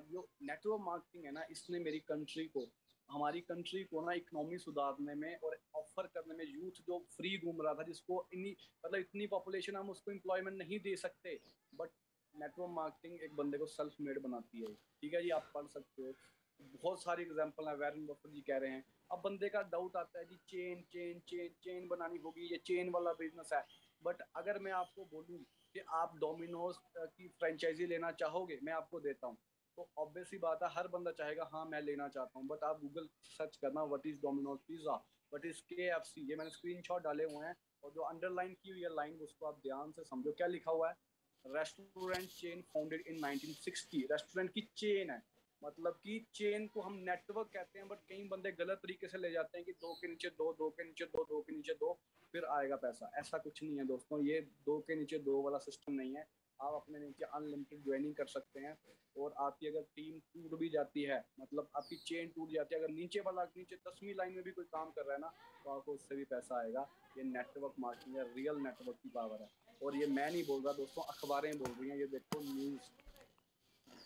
जो नेटवर्क मार्केटिंग है ना, इसने मेरी कंट्री को, हमारी कंट्री को ना इकोनॉमी सुधारने में और ऑफर करने में, यूथ जो फ्री घूम रहा था, जिसको इतनी मतलब इतनी पॉपुलेशन, हम उसको एम्प्लॉयमेंट नहीं दे सकते, बट नेटवर्क मार्केटिंग एक बंदे को सेल्फ मेड बनाती है, ठीक है जी। आप पढ़ सकते हो, बहुत सारी एग्जांपल है, वैरन बफेट जी कह रहे हैं। अब बंदे का डाउट आता है जी, चेन चेन चेन चेन बनानी होगी, ये चेन वाला बिजनेस है। बट अगर मैं आपको बोलूं कि आप डोमिनोज की फ्रेंचाइजी लेना चाहोगे, मैं आपको देता हूँ, तो ऑब्वियस ही बात है, हर बंदा चाहेगा हाँ मैं लेना चाहता हूँ। बट आप गूगल सर्च करना, what is Domino's pizza, what is KFC, ये मैंने स्क्रीनशॉट डाले हुए हैं, और जो अंडरलाइन की हुई है लाइन, उसको आप ध्यान से समझो क्या लिखा हुआ है। Restaurant chain founded in 1960, restaurant की चेन है, मतलब कि चेन को हम नेटवर्क कहते हैं, बट कई बंदे गलत तरीके से ले जाते हैं कि दो के नीचे दो, दो के नीचे दो, दो के नीचे दो, फिर आएगा पैसा। ऐसा कुछ नहीं है दोस्तों, ये दो के नीचे दो वाला सिस्टम नहीं है। आप अपने नीचे अनलिमिटेड ज्वाइनिंग कर सकते हैं, और आपकी अगर टीम टूट भी जाती है, मतलब आपकी चेन टूट जाती है, अगर नीचे वाला नीचे 10वीं लाइन में भी कोई काम कर रहा है ना, तो आपको उससे भी पैसा आएगा। ये नेटवर्क मार्केटिंग है, रियल नेटवर्क की पावर है। और ये मैं नहीं बोल रहा दोस्तों, अखबारें बोल रही हैं, ये देखो न्यूज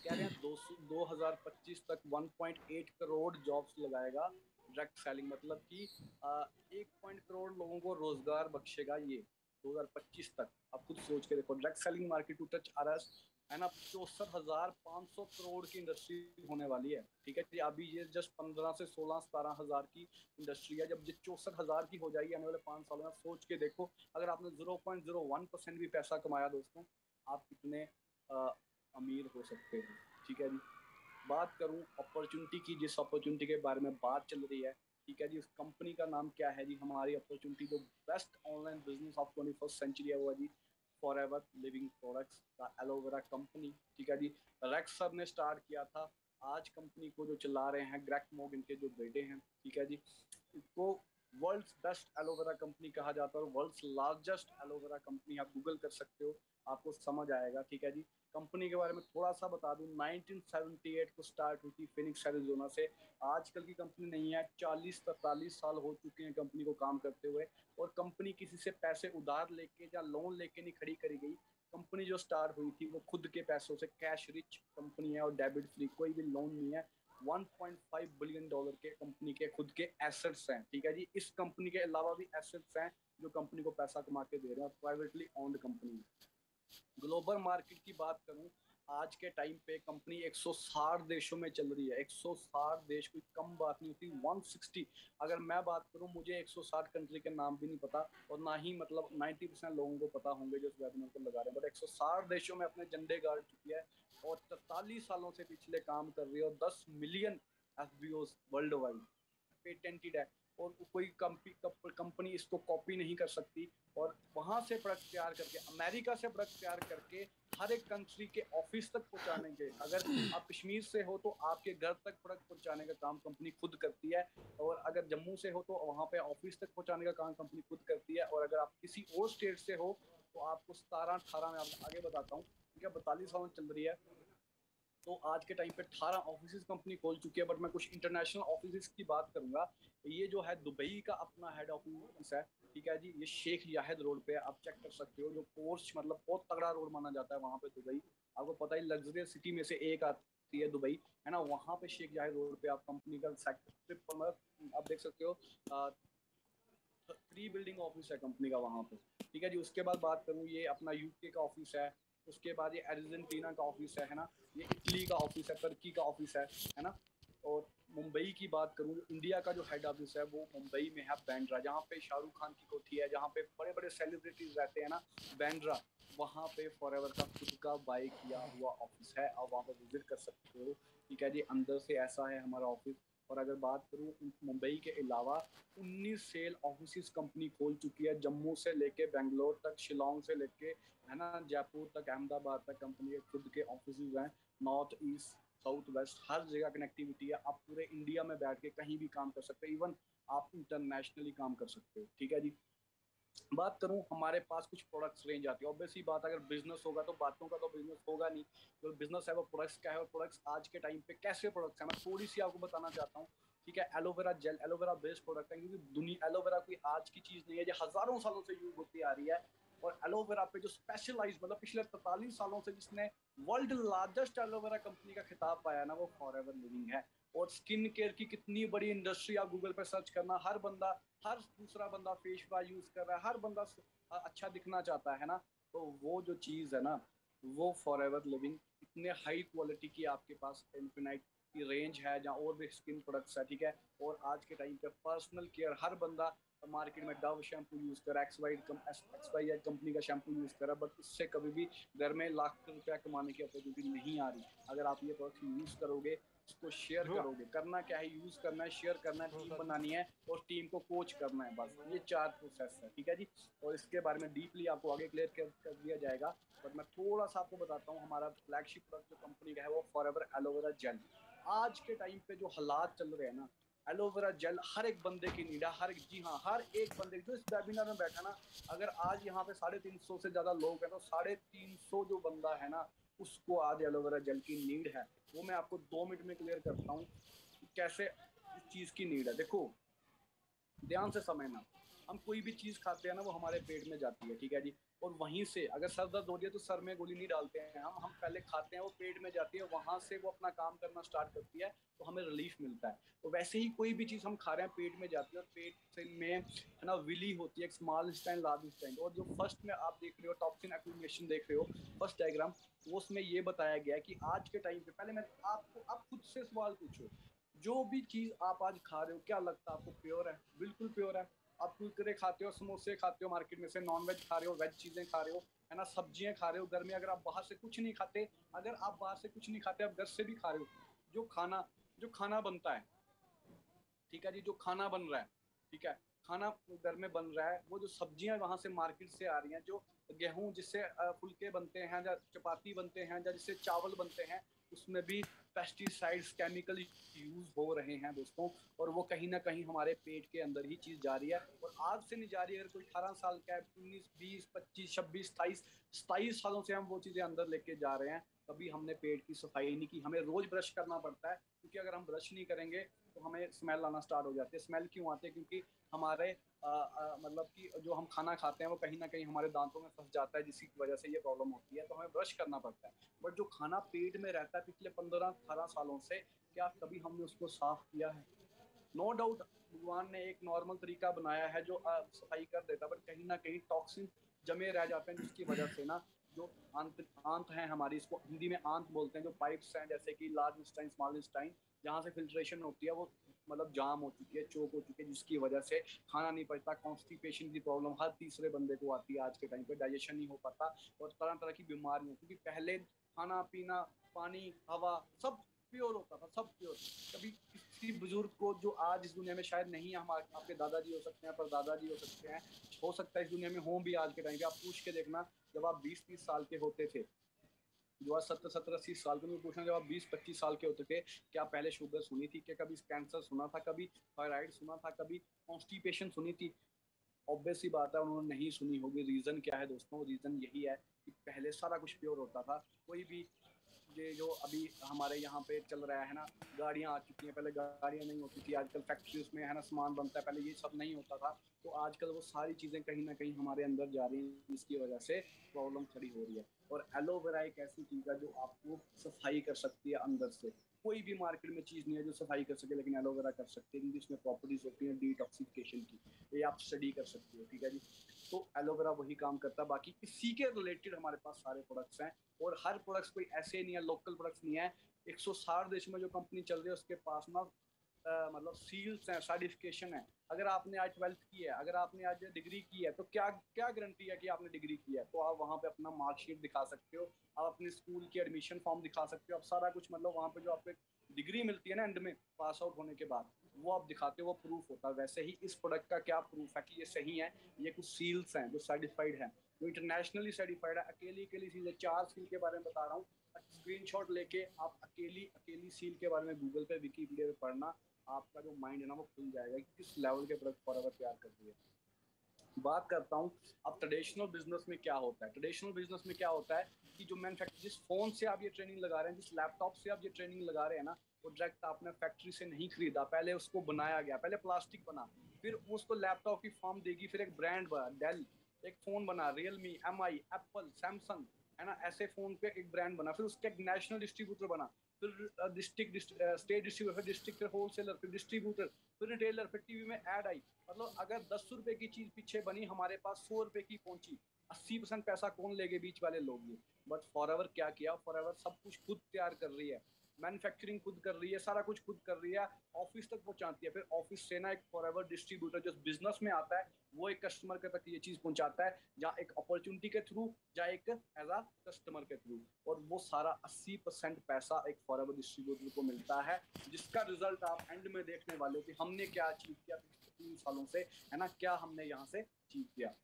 कह रहे हैं 2025 तक 1.8 करोड़ जॉब्स लगाएगा डायरेक्ट सेलिंग, मतलब कि 1 करोड़ लोगों को रोजगार बख्शेगा ये 2025 तक। आप खुद सोच के देखो, direct selling market to touch RS है ना, 64,500 करोड़ की इंडस्ट्री होने वाली है, ठीक है जी। अभी ये जस्ट 15 से 16-17 हज़ार की इंडस्ट्री है, जब ये 64,000 की हो जाएगी आने वाले 5 सालों में, सोच के देखो। अगर आपने 0.01% भी पैसा कमाया दोस्तों, आप कितने अमीर हो सकते हो, ठीक है जी। बात करूं अपॉर्चुनिटी की, जिस अपॉर्चुनिटी के बारे में बात चल रही है, ठीक है जी, उस कंपनी का नाम क्या है जी, हमारी अपॉर्चुनिटी जो best online business of 21st century है, वो है जी फॉरएवर लिविंग प्रोडक्ट्स का एलोवेरा कंपनी, ठीक है जी। रेक्स सर ने स्टार्ट किया था, आज कंपनी को जो चला रहे हैं ग्रेग मोग, इनके जो बेटे हैं, ठीक है जी। इसको वर्ल्ड्स बेस्ट एलोवेरा कंपनी कहा जाता है, और वर्ल्ड्स लार्जेस्ट एलोवेरा कंपनी, आप गूगल कर सकते हो, आपको समझ आएगा, ठीक है जी। कंपनी के बारे में थोड़ा सा बता दूं, 1978 को स्टार्ट हुई थी फिनिक्स एरिजोना से। आजकल की कंपनी नहीं है, 40-43 साल हो चुके हैं कंपनी को काम करते हुए। और कंपनी किसी से पैसे उधार लेके या लोन लेके नहीं खड़ी करी गई। कंपनी जो स्टार्ट हुई थी वो खुद के पैसों से, कैश रिच कंपनी है और डेबिट फ्री, कोई भी लोन नहीं है। 1.5 बिलियन डॉलर के कंपनी के खुद के एसेट्स हैं, ठीक है जी। इस कंपनी के अलावा भी एसेट्स हैं जो कंपनी को पैसा कमा के दे रहे हैं, और प्राइवेटली ओन्ड कंपनी है। ग्लोबल मार्केट की बात करूं, आज के टाइम पे कंपनी 160 देशों में चल रही है। 160 देश कोई कम बात नहीं होती, 160। अगर मैं बात करूं, मुझे 160 कंट्री के नाम भी नहीं पता, और ना ही मतलब 90% लोगों को पता होंगे जो इस वेबिनार को लगा रहे हैं, बट 160 देशों में अपने झंडे गाड़ चुकी है, और 43 सालों से पिछले काम कर रही है, और 10 million FBO world wide patented है, और कोई कंपनी इसको कॉपी नहीं कर सकती। और वहां से प्रोडक्ट तैयार करके, अमेरिका से प्रोडक्ट तैयार करके हर एक कंट्री के ऑफिस तक पहुंचाने के, अगर आप कश्मीर से हो तो आपके घर तक प्रोडक्ट पहुंचाने का काम कंपनी खुद करती है, और अगर जम्मू से हो तो वहां पे ऑफिस तक पहुंचाने का काम कंपनी खुद करती है, और अगर आप किसी और स्टेट से हो तो आपको 17-18 में, आप आगे बताता हूँ, ठीक है, 42 सालों चल रही है, तो आज के टाइम पे 18 ऑफिस कंपनी खोल चुकी है। बट मैं कुछ इंटरनेशनल ऑफिस की बात करूंगा। ये जो है दुबई का अपना हेड ऑफिस है, ठीक है जी। ये शेख जाहिद रोड पे आप चेक कर सकते हो, जो पोर्च मतलब बहुत तगड़ा रोड माना जाता है वहां पे दुबई। आपको पता ही, लग्जरियस सिटी में से एक आती है दुबई, है ना। वहां पे शेख जाहिद रोड पे आप कंपनी का सेक्टर, आप देख सकते हो, 3 बिल्डिंग ऑफिस है कंपनी का वहां पे, ठीक है जी। उसके बाद बात करूँ, ये अपना यूके का ऑफिस है। उसके बाद ये अर्जेंटीना का ऑफिस है ना। ये इटली का ऑफिस है, तुर्की का ऑफिस है ना। और मुंबई की बात करूँ, इंडिया का जो हेड ऑफिस है वो मुंबई में है, बांद्रा, जहाँ पे शाहरुख खान की कोठी है, जहाँ पे बड़े बड़े सेलिब्रिटीज रहते हैं ना, बांद्रा, वहाँ पे फॉरएवर का खुद का बाय किया हुआ ऑफिस है। आप वहाँ पे विजिट कर सकते हो, ठीक है जी। अंदर से ऐसा है हमारा ऑफिस। और अगर बात करूँ मुंबई के अलावा, 19 सेल ऑफिस कंपनी खोल चुकी है, जम्मू से लेके बेंगलोर तक, शिलोंग से लेके, है ना, जयपुर तक, अहमदाबाद तक कंपनी के खुद के ऑफिस हैं। नॉर्थ ईस्ट साउथ वेस्ट हर जगह कनेक्टिविटी है। आप पूरे इंडिया में बैठ के कहीं भी काम कर सकते हो, इवन आप इंटरनेशनली काम कर सकते हो, ठीक है जी। बात करूं, हमारे पास कुछ प्रोडक्ट्स रेंज आती है। ऑब्वियसली बात, अगर बिजनेस होगा तो बातों का तो बिजनेस होगा नहीं, जो बिजनेस है वो प्रोडक्ट्स का है। और प्रोडक्ट्स आज के टाइम पे कैसे प्रोडक्ट्स हैं, मैं थोड़ी सी आपको बताना चाहता हूँ, ठीक है। Aloe vera gel, aloe vera based product है, क्योंकि दुनिया, एलोवेरा कोई आज की चीज नहीं है, ये हजारों सालों से यूज होती आ रही है। और एलोवेरा पे जो स्पेशलाइज, मतलब पिछले 45 सालों से जिसने वर्ल्ड लार्जेस्ट एलोवेरा कंपनी का खिताब पाया ना, वो फॉरएवर लिविंग है। और स्किन केयर की कितनी बड़ी इंडस्ट्री, आप गूगल पे सर्च करना, हर बंदा, हर दूसरा बंदा फेस वॉश यूज कर रहा है, हर बंदा अच्छा दिखना चाहता है ना। तो वो जो चीज है ना, वो फॉरएवर लिविंग इतने हाई क्वालिटी की आपके पास इन्फिनाइट की रेंज है, जहाँ और भी स्किन प्रोडक्ट्स है, ठीक है। और आज के टाइम पे पर्सनल केयर, हर बंदा मार्केट में डव शैम्पू यूज कर रहा है, एक्स वाई कंपनी का शैम्पू यूज कर रहा है, बट उससे कभी भी घर में लाख रुपया कमाने की अपॉर्चुनिटी नहीं आ रही। अगर आप ये प्रोडक्ट यूज करोगे, इसको शेयर करोगे, करना क्या है, यूज करना है, शेयर करना है, टीम बनानी है और टीम को कोच करना है, बस ये 4 प्रोसेस है, ठीक है जी। और इसके बारे में डीपली आपको आगे क्लियर कर दिया जाएगा, बट मैं थोड़ा सा आपको बताता हूँ। हमारा फ्लैगशिप प्रोडक्ट जो कंपनी का है वो फॉरएवर एलोवेरा जेल। आज के टाइम पे जो हालात चल रहे हैं ना, एलोवेरा जेल हर एक बंदे की नीड है, हर एक, जी हाँ, हर एक बंदे जो इस वेबिनार में बैठा ना, अगर आज यहाँ पे 350 से ज्यादा लोग हैं, तो 350 जो बंदा है ना, उसको आज एलोवेरा जेल की नीड है। वो मैं आपको 2 मिनट में क्लियर करता हूँ कि कैसे इस चीज की नीड है। देखो, ध्यान से समझना, हम कोई भी चीज खाते हैं ना, वो हमारे पेट में जाती है, ठीक है जी। और वहीं से अगर सर दर्द हो रही है तो सर में गोली नहीं डालते हैं हम पहले खाते हैं, वो पेट में जाती है, वहां से वो अपना काम करना स्टार्ट करती है, तो हमें रिलीफ मिलता है। तो वैसे ही कोई भी चीज हम खा रहे हैं, पेट में जाती है, और पेट से में, है ना, विली होती है, एक स्मॉल इंटेस्टाइन, लार्ज इंटेस्टाइन। और जो फर्स्ट में आप देख रहे हो, टॉक्सिन एक्यूमुलेशन देख रहे हो, फर्स्ट डायग्राम, वो उसमें ये बताया गया है कि आज के टाइम पे, पहले मैं आपको, आप खुद से सवाल पूछो, जो भी चीज आप आज खा रहे हो, क्या लगता है आपको प्योर है? बिल्कुल प्योर है। आप कुरकुरे खाते हो, समोसे खाते हो मार्केट में से, नॉन वेज खा रहे हो, वेज चीजें खा रहे हो, है ना, सब्जियां खा रहे हो घर में। अगर आप बाहर से कुछ नहीं खाते, अगर आप बाहर से कुछ नहीं खाते, आप घर से भी खा रहे हो, जो खाना बनता है, ठीक है जी, जो खाना बन रहा है, ठीक है, खाना घर में बन रहा है, वो जो सब्जियां वहां से मार्केट से आ रही हैं, जो गेहूं जिससे फुलके बनते हैं, या चपाती बनते हैं, या जिससे चावल बनते हैं, उसमें भी पेस्टिसाइड्स, केमिकल यूज हो रहे हैं दोस्तों। और वो कहीं ना कहीं हमारे पेट के अंदर ही चीज जा रही है। और आज से नहीं जा रही है, अगर कोई 18 साल का है, 19, 20, 25, 26, 27 सालों से हम वो चीजें अंदर लेके जा रहे हैं, कभी हमने पेट की सफाई नहीं की। हमें रोज ब्रश करना पड़ता है, क्योंकि अगर हम ब्रश नहीं करेंगे तो हमें स्मेल आना स्टार्ट हो जाती है। स्मेल क्यों आती है? क्योंकि हमारे मतलब कि जो हम खाना खाते हैं वो कहीं ना कहीं हमारे दांतों में फंस जाता है, जिसकी वजह से ये प्रॉब्लम होती है, तो हमें ब्रश करना पड़ता है। बट जो खाना पेट में रहता है पिछले 15-18 सालों से, क्या कभी हमने उसको साफ किया है? नो डाउट, भगवान ने एक नॉर्मल तरीका बनाया है जो सफाई कर देता है, बट कहीं ना कहीं टॉक्सिन जमे रह जाते हैं, जिसकी वजह से ना, जो आंत हैं हमारी, इसको हिंदी में आंत बोलते हैं, जो पाइप्स हैं, जैसे कि लार्ज इंस्टाइन, स्मॉल इंस्टाइन, जहाँ से फिल्ट्रेशन होती है, वो मतलब जाम हो चुकी है, चोक हो चुकी है, जिसकी वजह से खाना नहीं पचता। कॉन्स्टिपेशन की प्रॉब्लम हर तीसरे बंदे को आती है आज के टाइम पे, डाइजेशन नहीं हो पाता, और तरह तरह की बीमारियां, क्योंकि पहले खाना पीना, पानी, हवा, सब प्योर होता था, सब प्योर। कभी किसी बुजुर्ग को, जो आज इस दुनिया में शायद नहीं है, हमारे आपके दादाजी हो सकते हैं, परदादाजी हो सकते हैं, हो सकता है इस दुनिया में हों भी आज के टाइम पे, आप पूछ के देखना, जब आप 20-30 साल के होते थे, जो आज 70-80 साल के, मैं पूछना, जब आप 20-25 साल के होते थे, क्या पहले शुगर सुनी थी? क्या कभी कैंसर सुना था? कभी थायराइड सुना था? कभी कॉन्स्टिपेशन सुनी थी? ऑब्वियस सी बात है, उन्होंने नहीं सुनी होगी। रीजन क्या है दोस्तों? रीजन यही है कि पहले सारा कुछ प्योर होता था। कोई भी, ये जो अभी हमारे यहाँ पे चल रहा है ना, गाड़ियाँ आ चुकी हैं, पहले गाड़ियाँ नहीं होती थी, आजकल फैक्ट्रीज में, है ना, सामान बनता है, पहले ये सब नहीं होता था। तो आजकल वो सारी चीज़ें कहीं ना कहीं हमारे अंदर जा रही हैं, जिसकी वजह से प्रॉब्लम खड़ी हो रही है। और एलोवेरा एक ऐसी चीज़ है जो आपको सफाई कर सकती है अंदर से। कोई भी मार्केट में चीज़ नहीं है जो सफाई कर सके, लेकिन एलोवेरा कर सकते हैं, क्योंकि इसमें प्रॉपर्टीज होती हैं डिटॉक्सिफिकेशन की। ये आप स्टडी कर सकते हो, ठीक है जी। तो एलोवेरा वही काम करता है। बाकी इसी के रिलेटेड हमारे पास सारे प्रोडक्ट्स हैं, और हर प्रोडक्ट्स कोई ऐसे नहीं है, लोकल प्रोडक्ट्स नहीं है। 160 देशों में जो कंपनी चल रही है, उसके पास ना मतलब सील्स हैं, सर्टिफिकेशन है। अगर आपने आज 12th की है, अगर आपने आज डिग्री की है, तो क्या क्या गारंटी है कि आपने डिग्री की है? तो आप वहाँ पे अपना मार्कशीट दिखा सकते हो, आप अपने स्कूल की एडमिशन फॉर्म दिखा सकते हो, आप सारा कुछ मतलब वहाँ पे जो आपको डिग्री मिलती है ना एंड में पास आउट होने के बाद, वो आप दिखाते हो, वो प्रूफ होता है। वैसे ही इस प्रोडक्ट का क्या प्रूफ है कि ये सही है? ये कुछ सील्स हैं जो सर्टिफाइड हैं, जो इंटरनेशनली सर्टिफाइड है। अकेली अकेली सील है, 4 सील के बारे में बता रहा हूँ। स्क्रीनशॉट लेके आप अकेली अकेली सील के बारे में गूगल पे, विकीपीडिया पे पढ़ना, आपका जो माइंड है ना वो खुल जाएगा कि किस लेवल के प्रोडक्ट फॉरएवर तैयार कर रही है। बात करता हूँ अब ट्रेडिशनल बिजनेस में क्या होता है। ट्रेडिशनल बिजनेस में क्या होता है कि जो मैन्युफैक्चर, जिस फोन से आप ये ट्रेनिंग लगा रहे हैं, जिस लैपटॉप से आप ये ट्रेनिंग लगा रहे हैं ना, वो डायरेक्ट आपने फैक्ट्री से नहीं खरीदा, पहले उसको बनाया गया, पहले प्लास्टिक बना, फिर उसको लैपटॉप की फॉर्म देगी, फिर एक ब्रांड बना, डेल, एक फोन बना, रियलमी, एमआई, एप्पल, सैमसंग, है ना, ऐसे फोन पे एक ब्रांड बना, फिर उसका एक नेशनल डिस्ट्रीब्यूटर बना, फिर डिस्ट्रिक्ट स्टेट डिस्ट्रीब्यूटर, फिर डिस्ट्रिक्ट होलसेलर, फिर डिस्ट्रीब्यूटर, फिर रिटेलर, फिर टीवी में ऐड आई। मतलब अगर 10 रुपए की चीज पीछे बनी, हमारे पास 100 रुपए की पहुंची, 80% पैसा कौन लेंगे? बीच वाले लोग ही। बट फॉरएवर क्या किया? फॉरएवर सब कुछ खुद तैयार कर रही है, मैन्युफैक्चरिंग खुद कर रही है, सारा कुछ खुद कर रही है, ऑफिस तक पहुंचाती है, फिर ऑफिस से ना एक फॉरएवर डिस्ट्रीब्यूटर जो बिजनेस में आता है, वो एक कस्टमर के तक ये चीज पहुंचाता है, या एक अपॉर्चुनिटी के थ्रू, या एक एज अ कस्टमर के थ्रू। और वो सारा 80% पैसा एक फॉरएवर डिस्ट्रीब्यूटर को मिलता है, जिसका रिजल्ट आप एंड में देखने वाले हो कि हमने क्या अचीव किया 3 सालों से, है ना, क्या हमने यहाँ से अचीव किया।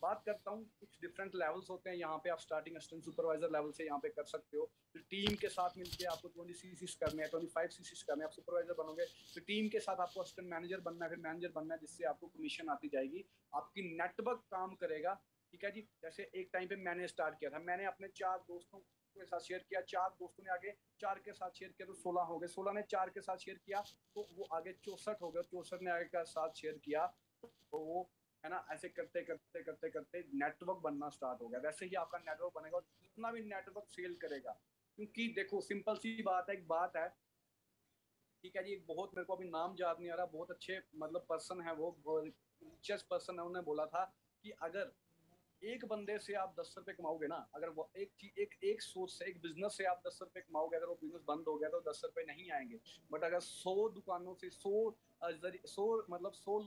बात करता हूँ, कुछ डिफरेंट लेवल्स होते हैं यहाँ पे। आप स्टार्टिंग असिस्टेंट सुपरवाइजर लेवल से यहाँ पे कर सकते हो, फिर टीम के साथ मिलकर आपको 20 सीसीस करने हैं, 25 सीसीस करने हैं, आप सुपरवाइजर बनोगे, फिर टीम के साथ आपको असिस्टेंट मैनेजर बनना है, फिर मैनेजर बनना है, जिससे आपको कमीशन आती जाएगी, आपकी नेटवर्क काम करेगा। ठीक है जी। जैसे एक टाइम पे मैंने स्टार्ट किया था, मैंने अपने 4 दोस्तों के साथ शेयर किया, 4 दोस्तों ने आगे 4 के साथ शेयर किया तो 16 हो गए, 16 ने 4 के साथ शेयर किया तो वो आगे 64 हो गए, 64 ने आगे का साथ शेयर किया तो वो, है ना, ऐसे करते करते करते करते नेटवर्क बनना स्टार्ट हो गया। वैसे ही आपका नेटवर्क बनेगा, और जितना भी नेटवर्क सेल करेगा, क्योंकि देखो सिंपल सी बात है, एक बात है, ठीक है जी, एक बहुत, मेरे को अभी नाम याद नहीं आ रहा, बहुत अच्छे मतलब पर्सन है, वो रिचेस्ट पर्सन है, उन्होंने बोला था कि अगर एक बंदे से आप 10 रुपए कमाओगे ना, अगर वो एक चीज, एक सोच से, एक बिजनेस से आप 10 रुपए कमाओगे, अगर वो बिजनेस बंद हो गया तो 10 रुपए नहीं आएंगे। बट अगर 100 दुकानों से 100 मतलब 100